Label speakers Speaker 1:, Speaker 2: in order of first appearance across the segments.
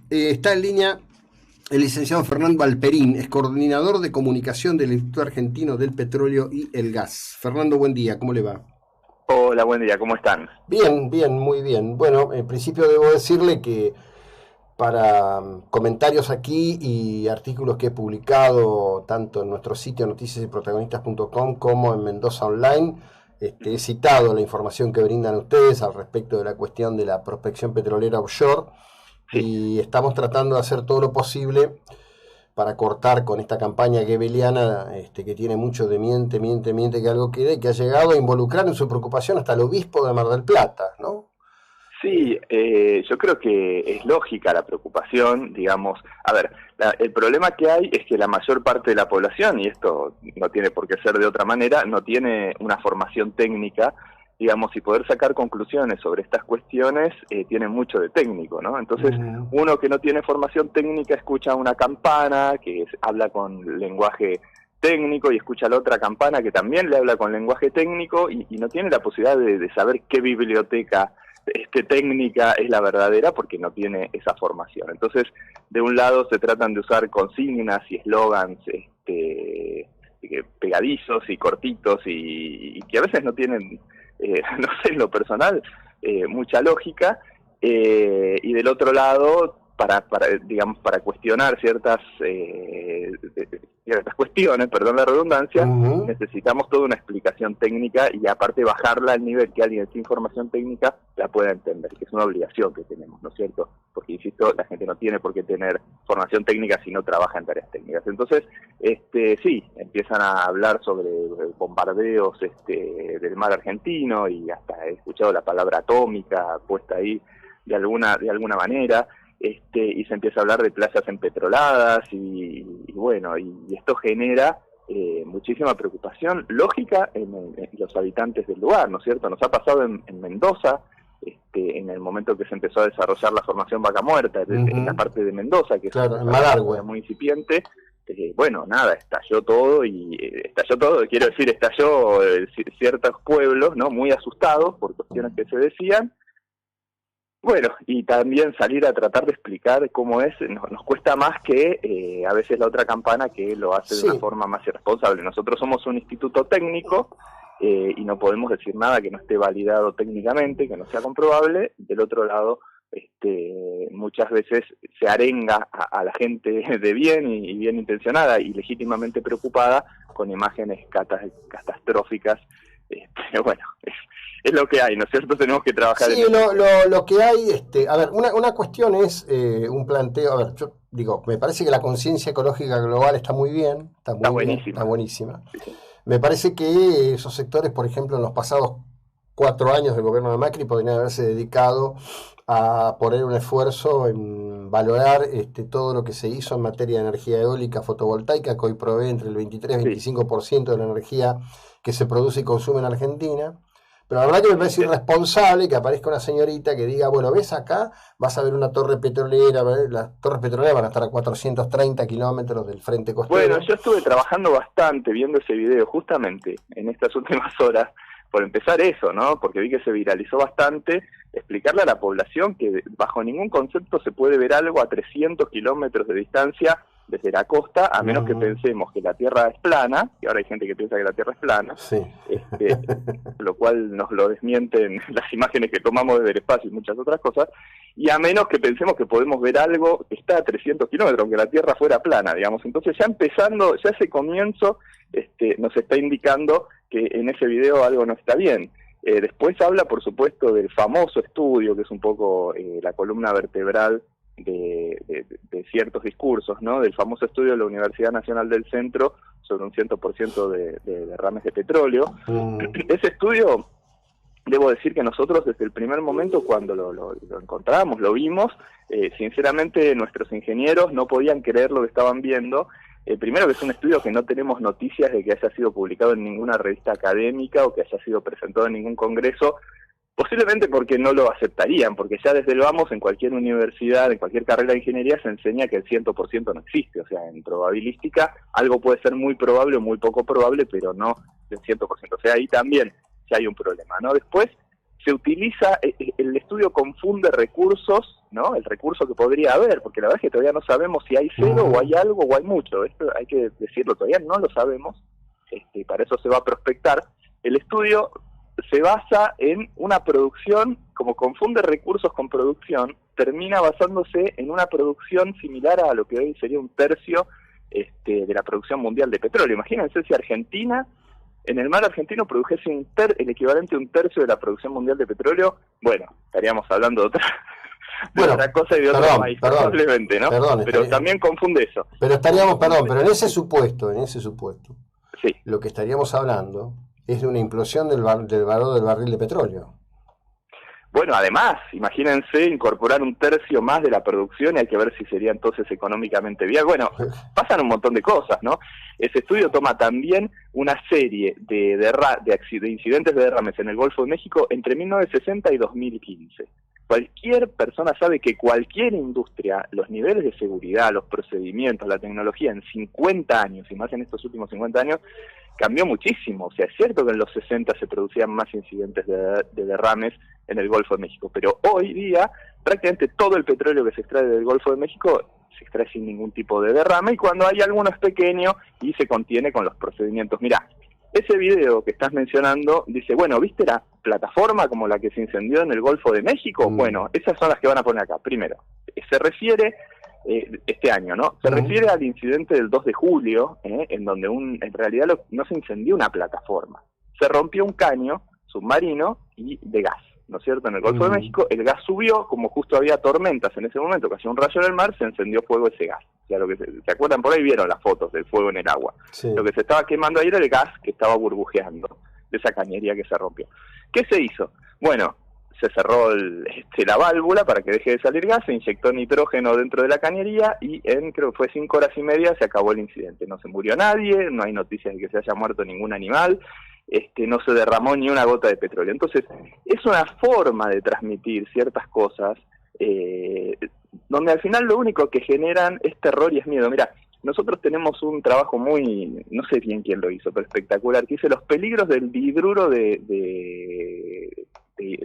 Speaker 1: Está en línea el licenciado Fernando Alperín, es coordinador de comunicación del Instituto Argentino del Petróleo y el Gas. Fernando, buen día, ¿cómo le va?
Speaker 2: Hola, buen día, ¿cómo están?
Speaker 1: Bien, bien, muy bien. Bueno, en principio debo decirle que para comentarios aquí y artículos que he publicado tanto en nuestro sitio noticiasyprotagonistas.com como en Mendoza Online, he citado la información que brindan ustedes al respecto de la cuestión de la prospección petrolera offshore
Speaker 2: Sí.
Speaker 1: y estamos tratando de hacer todo lo posible para cortar con esta campaña gebeliana que tiene mucho de miente, miente, miente, que algo quede, que ha llegado a involucrar en su preocupación hasta el obispo de Mar del Plata, ¿no?
Speaker 2: Sí, yo creo que es lógica la preocupación, digamos. A ver, el problema que hay es que la mayor parte de la población, y esto no tiene por qué ser de otra manera, no tiene una formación técnica, digamos, y poder sacar conclusiones sobre estas cuestiones tiene mucho de técnico, ¿no? Entonces,
Speaker 1: Mm,
Speaker 2: uno que no tiene formación técnica escucha una campana que habla con lenguaje técnico y escucha la otra campana que también le habla con lenguaje técnico y no tiene la posibilidad de saber qué biblioteca técnica es la verdadera porque no tiene esa formación. Entonces, de un lado se tratan de usar consignas y eslogans pegadizos y cortitos y que a veces no tienen, no sé, en lo personal, mucha lógica, y del otro lado, digamos, para cuestionar ciertas cuestiones, perdón la redundancia,
Speaker 1: ujú.
Speaker 2: necesitamos toda una explicación técnica y aparte bajarla al nivel que alguien sin formación técnica la pueda entender, que es una obligación que tenemos, ¿no es cierto? Porque, insisto, la gente no tiene por qué tener formación técnica si no trabaja en tareas técnicas. Entonces, sí, empiezan a hablar sobre bombardeos del mar argentino y hasta he escuchado la palabra atómica puesta ahí de alguna manera. Y se empieza a hablar de playas empetroladas y bueno, y esto genera muchísima preocupación lógica en los habitantes del lugar, ¿no es cierto? Nos ha pasado en Mendoza, en el momento que se empezó a desarrollar la formación Vaca Muerta, en la
Speaker 1: Ujú.
Speaker 2: parte de Mendoza, que es
Speaker 1: Claro, en
Speaker 2: algo todavía
Speaker 1: Malargüe.
Speaker 2: muy incipiente. Bueno, nada, estalló todo estalló todo, quiero decir, estalló ciertos pueblos, ¿no? Muy asustados por cuestiones que se decían. Bueno, y también salir a tratar de explicar cómo es, nos cuesta más que a veces la otra campana que lo hace de una
Speaker 1: Sí,
Speaker 2: forma más irresponsable. Nosotros somos un instituto técnico y no podemos decir nada que no esté validado técnicamente, que no sea comprobable. Del otro lado, muchas veces se arenga a la gente de bien y bien intencionada y legítimamente preocupada con imágenes catastróficas. Bueno, es lo que hay, ¿no es cierto? Tenemos que trabajar
Speaker 1: sí,
Speaker 2: en ese tema.
Speaker 1: lo que hay, a ver, una cuestión es un planteo, a ver, yo digo, me parece que la conciencia ecológica global está muy bien, está
Speaker 2: Está
Speaker 1: muy bien, está
Speaker 2: buenísima.
Speaker 1: buenísima.
Speaker 2: Sí, sí.
Speaker 1: Me parece que esos sectores, por ejemplo, en los pasados 4 años del gobierno de Macri podrían haberse dedicado a poner un esfuerzo en valorar todo lo que se hizo en materia de energía eólica fotovoltaica, que hoy provee entre el 23 y
Speaker 2: Sí,
Speaker 1: 25% de la energía que se produce y consume en Argentina. Pero la verdad que me parece
Speaker 2: totalmente.
Speaker 1: irresponsable que aparezca una señorita que diga, bueno, ves acá, vas a ver una torre petrolera, las torres petroleras van a estar a 430 kilómetros del frente
Speaker 2: Bueno,
Speaker 1: costero.
Speaker 2: yo estuve trabajando bastante viendo ese video justamente en estas últimas horas, por empezar eso, ¿no? Porque vi que se viralizó bastante, explicarle a la población que bajo ningún concepto se puede ver algo a 300 kilómetros de distancia desde la costa, a menos que
Speaker 1: Mm,
Speaker 2: pensemos que la Tierra es plana, y ahora hay gente que piensa que la Tierra es plana,
Speaker 1: sí.
Speaker 2: este, lo cual nos lo desmienten las imágenes que tomamos desde el espacio y muchas otras cosas, y a menos que pensemos que podemos ver algo que está a 300 kilómetros, aunque la Tierra fuera plana, digamos. Entonces ya empezando, ya ese comienzo nos está indicando que en ese video algo no está bien. Después habla, por supuesto, del famoso estudio, que es un poco la columna vertebral de ciertos discursos, ¿no? Del famoso estudio de la Universidad Nacional del Centro sobre un 100% de derrames de petróleo.
Speaker 1: Mm,
Speaker 2: Ese estudio, debo decir que nosotros desde el primer momento cuando lo encontramos, lo vimos, sinceramente nuestros ingenieros no podían creer lo que estaban viendo. Primero que es un estudio que no tenemos noticias de que haya sido publicado en ninguna revista académica o que haya sido presentado en ningún congreso, posiblemente porque no lo aceptarían, porque ya desde el vamos en cualquier universidad, en cualquier carrera de ingeniería se enseña que el 100% no existe, o sea, en probabilística algo puede ser muy probable o muy poco probable, pero no del 100%, o sea, ahí también ya hay un problema, ¿no? Después, se utiliza, el estudio confunde recursos, ¿no? El recurso que podría haber, porque la verdad es que todavía no sabemos si hay cero o hay algo o hay mucho. Esto hay que decirlo, todavía no lo sabemos, para eso se va a prospectar. El estudio se basa en una producción, como confunde recursos con producción, termina basándose en una producción similar a lo que hoy sería un tercio de la producción mundial de petróleo. Imagínense si Argentina, en el mar argentino, produjese el equivalente a un tercio de la producción mundial de petróleo. Bueno, estaríamos hablando de otra cosa y de otro país, probablemente, ¿no? Pero también confunde eso.
Speaker 1: Pero estaríamos, pero en ese supuesto,
Speaker 2: sí,
Speaker 1: lo que estaríamos hablando es de una implosión del valor del barril de petróleo.
Speaker 2: Bueno, además, imagínense incorporar un tercio más de la producción y hay que ver si sería entonces económicamente viable. Bueno, pasan un montón de cosas, ¿no? Ese estudio toma también una serie de incidentes de derrames en el Golfo de México entre 1960 y 2015. Cualquier persona sabe que cualquier industria, los niveles de seguridad, los procedimientos, la tecnología en 50 años, y más en estos últimos 50 años, cambió muchísimo. O sea, es cierto que en los 60 se producían más incidentes de derrames en el Golfo de México, pero hoy día prácticamente todo el petróleo que se extrae del Golfo de México se extrae sin ningún tipo de derrame, y cuando hay alguno es pequeño y se contiene con los procedimientos. Mirá, ese video que estás mencionando dice, bueno, ¿viste la plataforma como la que se incendió en el Golfo de México? Bueno, esas son las que van a poner acá. Primero, se refiere, este año, ¿no? Se refiere al incidente del 2 de julio, en donde en realidad no se incendió una plataforma. Se rompió un caño submarino y de gas, ¿no es cierto? En el Golfo de México el gas subió, como justo había tormentas en ese momento, que hacía un rayo en el mar, se encendió fuego ese gas. O sea, ¿se acuerdan? Por ahí vieron las fotos del fuego en el agua. Sí. Lo que se estaba quemando ahí era el gas que estaba burbujeando, de esa cañería que se rompió. ¿Qué se hizo? Bueno, se cerró la válvula para que deje de salir gas, se inyectó nitrógeno dentro de la cañería y creo que fue 5 horas y media se acabó el incidente. No se murió nadie, no hay noticias de que se haya muerto ningún animal, no se derramó ni una gota de petróleo. Entonces, es una forma de transmitir ciertas cosas donde al final lo único que generan es terror y es miedo. Mira, nosotros tenemos un trabajo muy, no sé bien quién lo hizo, pero espectacular, que dice los peligros del dihidruro de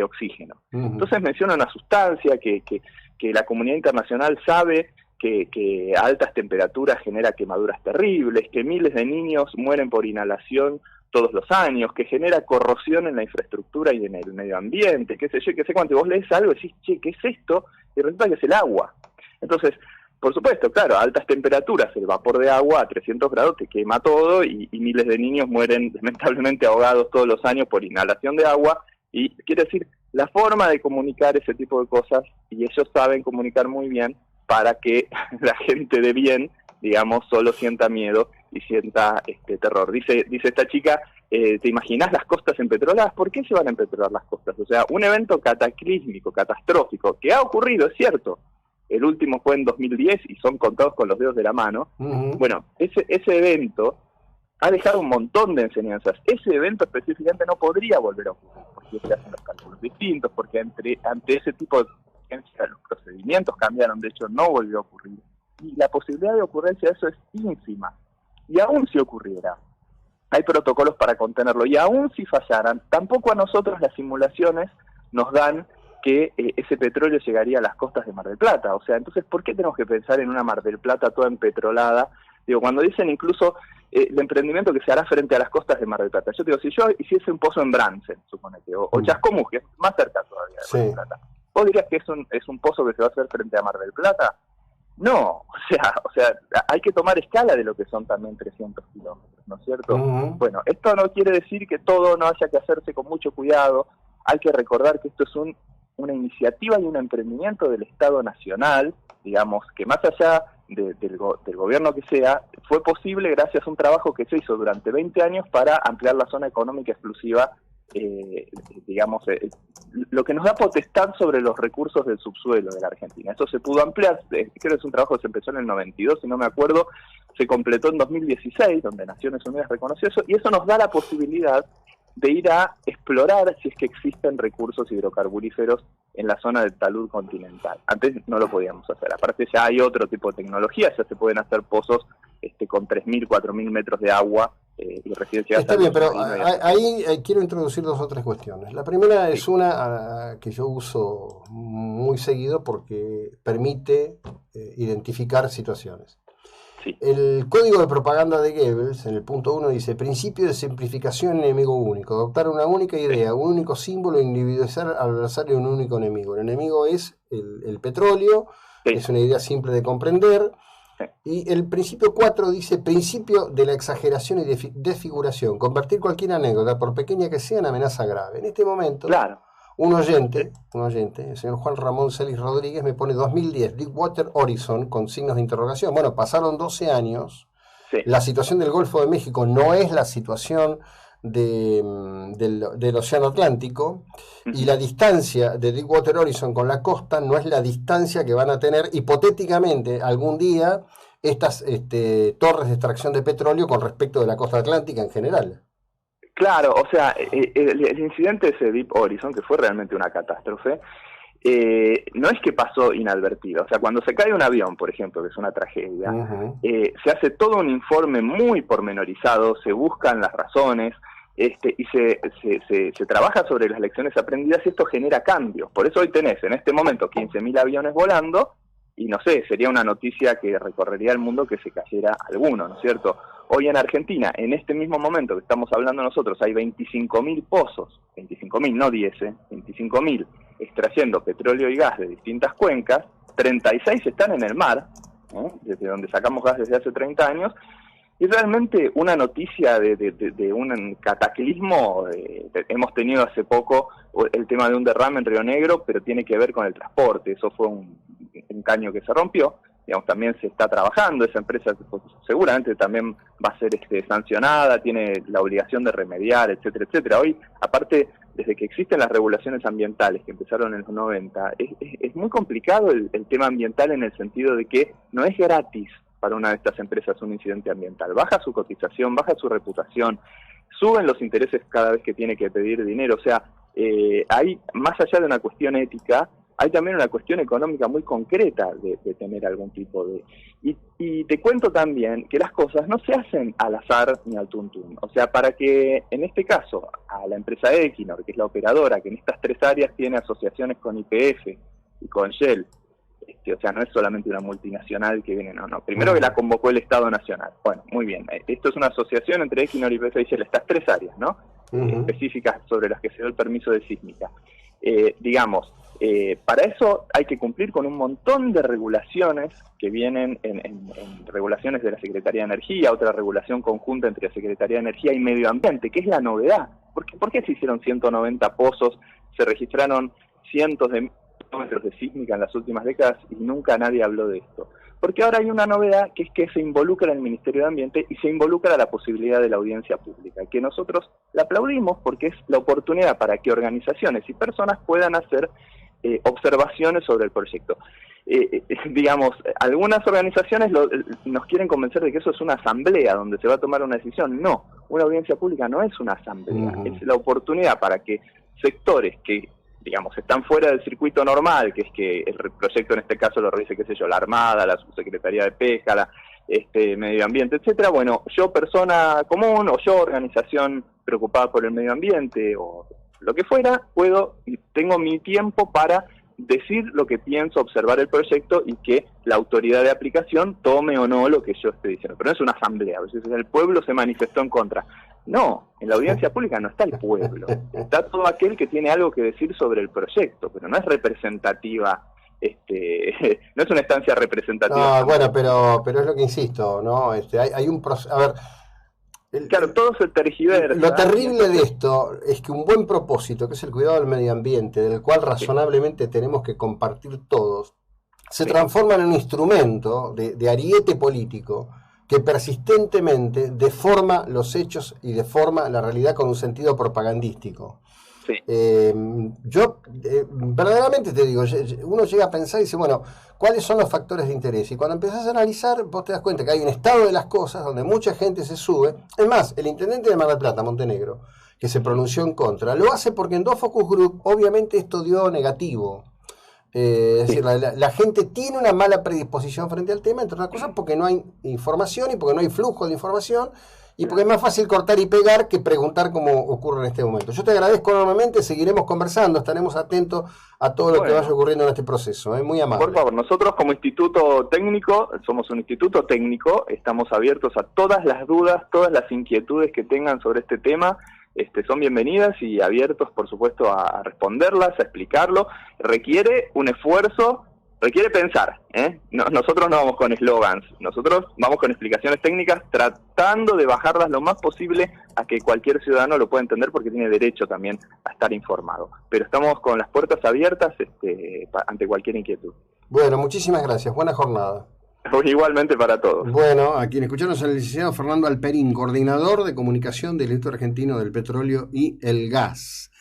Speaker 2: oxígeno. Entonces menciona una sustancia que la comunidad internacional sabe que a altas temperaturas genera quemaduras terribles, que miles de niños mueren por inhalación todos los años, que genera corrosión en la infraestructura y en el medio ambiente, qué sé yo, qué sé cuánto. Y vos lees algo y decís, che, ¿qué es esto? Y resulta que es el agua. Entonces, por supuesto, claro, a altas temperaturas el vapor de agua a 300 grados te quema todo y miles de niños mueren lamentablemente ahogados todos los años por inhalación de agua. Y quiere decir, la forma de comunicar ese tipo de cosas, y ellos saben comunicar muy bien para que la gente de bien, digamos, solo sienta miedo y sienta terror. Dice esta chica, ¿te imaginas las costas empetroladas? ¿Por qué se van a empetrolar las costas? O sea, un evento cataclísmico, catastrófico, que ha ocurrido, es cierto. El último fue en 2010 y son contados con los dedos de la mano. Bueno, ese evento ha dejado un montón de enseñanzas. Ese evento específicamente no podría volver a ocurrir, porque se hacen los cálculos distintos, porque ante ese tipo de los procedimientos cambiaron, de hecho no volvió a ocurrir. Y la posibilidad de ocurrencia de eso es ínfima. Y aún si ocurriera, hay protocolos para contenerlo. Y aún si fallaran, tampoco a nosotros las simulaciones nos dan que ese petróleo llegaría a las costas de Mar del Plata. O sea, entonces, ¿por qué tenemos que pensar en una Mar del Plata toda empetrolada? Digo, cuando dicen incluso el emprendimiento que se hará frente a las costas de Mar del Plata. Yo digo, si yo hiciese un pozo en Bransen, suponete, o Chascomús, que es más cerca todavía de Mar del Plata, ¿vos dirías que es un pozo que se va a hacer frente a Mar del Plata? No, o sea, hay que tomar escala de lo que son también 300 kilómetros, ¿no es cierto? Bueno, esto no quiere decir que todo no haya que hacerse con mucho cuidado. Hay que recordar que esto es una iniciativa y un emprendimiento del Estado Nacional, digamos, que más allá del gobierno que sea, fue posible gracias a un trabajo que se hizo durante 20 años para ampliar la zona económica exclusiva, digamos, lo que nos da potestad sobre los recursos del subsuelo de la Argentina. Eso se pudo ampliar, creo que es un trabajo que se empezó en el 92, si no me acuerdo, se completó en 2016, donde Naciones Unidas reconoció eso, y eso nos da la posibilidad de ir a explorar si es que existen recursos hidrocarburíferos en la zona del talud continental. Antes no lo podíamos hacer. Aparte ya hay otro tipo de tecnología, ya se pueden hacer pozos con 3.000, 4.000 metros de agua y residencias.
Speaker 1: Está bien, pero ahí quiero introducir 2 o 3 cuestiones. La primera es una que yo uso muy seguido porque permite identificar situaciones.
Speaker 2: Sí.
Speaker 1: El código de propaganda de Goebbels, en el punto 1, dice: principio de simplificación, enemigo único, adoptar una única idea, un único símbolo, individualizar al adversario en un único enemigo. El enemigo es el petróleo, es una idea simple de comprender. Y el principio 4 dice: principio de la exageración y desfiguración, convertir cualquier anécdota, por pequeña que sea, en amenaza grave. En este momento,
Speaker 2: claro,
Speaker 1: un oyente, el señor Juan Ramón Celis Rodríguez, me pone 2010, Deepwater Horizon, con signos de interrogación. Bueno, pasaron 12 años, la situación del Golfo de México no es la situación del Océano Atlántico, y la distancia de Deepwater Horizon con la costa no es la distancia que van a tener hipotéticamente algún día estas torres de extracción de petróleo con respecto de la costa atlántica en general.
Speaker 2: Claro, o sea, el incidente de ese Deep Horizon, que fue realmente una catástrofe, no es que pasó inadvertido. O sea, cuando se cae un avión, por ejemplo, que es una tragedia, se hace todo un informe muy pormenorizado, se buscan las razones, y se trabaja sobre las lecciones aprendidas, y esto genera cambios. Por eso hoy tenés en este momento 15.000 aviones volando, y no sé, sería una noticia que recorrería el mundo que se cayera alguno, ¿no es cierto? Hoy en Argentina, en este mismo momento que estamos hablando nosotros, hay 25.000 pozos, 25.000, no 10, 25.000, extrayendo petróleo y gas de distintas cuencas, 36 están en el mar, desde donde sacamos gas desde hace 30 años, y realmente una noticia de un cataclismo. Hemos tenido hace poco el tema de un derrame en Río Negro, pero tiene que ver con el transporte. Eso fue un caño que se rompió. Digamos, también se está trabajando, esa empresa pues, seguramente también va a ser sancionada, tiene la obligación de remediar, etcétera, etcétera. Hoy, aparte, desde que existen las regulaciones ambientales que empezaron en los 90, es muy complicado el tema ambiental, en el sentido de que no es gratis para una de estas empresas un incidente ambiental. Baja su cotización, baja su reputación, suben los intereses cada vez que tiene que pedir dinero. O sea, hay, más allá de una cuestión ética, hay también una cuestión económica muy concreta de tener algún tipo de... Y te cuento también que las cosas no se hacen al azar ni al tuntún. O sea, para que, en este caso, a la empresa Equinor, que es la operadora, que en estas 3 áreas tiene asociaciones con YPF y con Shell, o sea, no es solamente una multinacional que viene, no. Primero que la convocó el Estado Nacional. Bueno, muy bien. Esto es una asociación entre Equinor, YPF y Shell, estas 3 áreas, ¿no? Específicas sobre las que se dio el permiso de sísmica. Para eso hay que cumplir con un montón de regulaciones que vienen en regulaciones de la Secretaría de Energía, otra regulación conjunta entre la Secretaría de Energía y Medio Ambiente, que es la novedad. ¿Por qué se hicieron 190 pozos, se registraron cientos de kilómetros de sísmica en las últimas décadas y nunca nadie habló de esto? Porque ahora hay una novedad, que es que se involucra el Ministerio de Ambiente y se involucra la posibilidad de la audiencia pública, que nosotros la aplaudimos porque es la oportunidad para que organizaciones y personas puedan hacer observaciones sobre el proyecto. Digamos, algunas organizaciones nos quieren convencer de que eso es una asamblea donde se va a tomar una decisión. No, una audiencia pública no es una asamblea, es la oportunidad para que sectores que, digamos, están fuera del circuito normal, que es que el proyecto en este caso lo revise, qué sé yo, la Armada, la Subsecretaría de Pesca, Medio Ambiente, etcétera. Bueno, yo, persona común, o yo, organización preocupada por el medio ambiente, o lo que fuera, puedo y tengo mi tiempo para decir lo que pienso, observar el proyecto, y que la autoridad de aplicación tome o no lo que yo esté diciendo. Pero no es una asamblea, a veces el pueblo se manifestó en contra. No, en la audiencia pública no está el pueblo, está todo aquel que tiene algo que decir sobre el proyecto, pero no es representativa, no es una instancia representativa.
Speaker 1: No, bueno, pero es lo que insisto, ¿no? Hay un proceso, a ver...
Speaker 2: Claro, todo se tergiversa.
Speaker 1: Lo terrible de esto es que un buen propósito, que es el cuidado del medio ambiente, del cual razonablemente tenemos que compartir todos, se transforma en un instrumento de ariete político que persistentemente deforma los hechos y deforma la realidad con un sentido propagandístico.
Speaker 2: Sí.
Speaker 1: Yo verdaderamente te digo, uno llega a pensar y dice, bueno, ¿cuáles son los factores de interés? Y cuando empezás a analizar, vos te das cuenta que hay un estado de las cosas donde mucha gente se sube. Es más, el intendente de Mar del Plata, Montenegro, que se pronunció en contra, lo hace porque en 2 focus group obviamente esto dio negativo. Es decir, la gente tiene una mala predisposición frente al tema, entre otras cosas porque no hay información y porque no hay flujo de información. Y porque es más fácil cortar y pegar que preguntar como ocurre en este momento. Yo te agradezco enormemente, seguiremos conversando, estaremos atentos a todo lo que vaya ocurriendo en este proceso. Muy amable.
Speaker 2: Por favor, nosotros como instituto técnico, somos un instituto técnico, estamos abiertos a todas las dudas, todas las inquietudes que tengan sobre este tema. Son bienvenidas y abiertos, por supuesto, a responderlas, a explicarlo. Requiere un esfuerzo, requiere pensar, nosotros no vamos con eslogans, nosotros vamos con explicaciones técnicas tratando de bajarlas lo más posible a que cualquier ciudadano lo pueda entender porque tiene derecho también a estar informado. Pero estamos con las puertas abiertas ante cualquier inquietud.
Speaker 1: Bueno, muchísimas gracias. Buena jornada.
Speaker 2: Igualmente para todos.
Speaker 1: Bueno, a quien escuchamos al licenciado Fernando Alperín, coordinador de comunicación del Instituto Argentino del Petróleo y el Gas.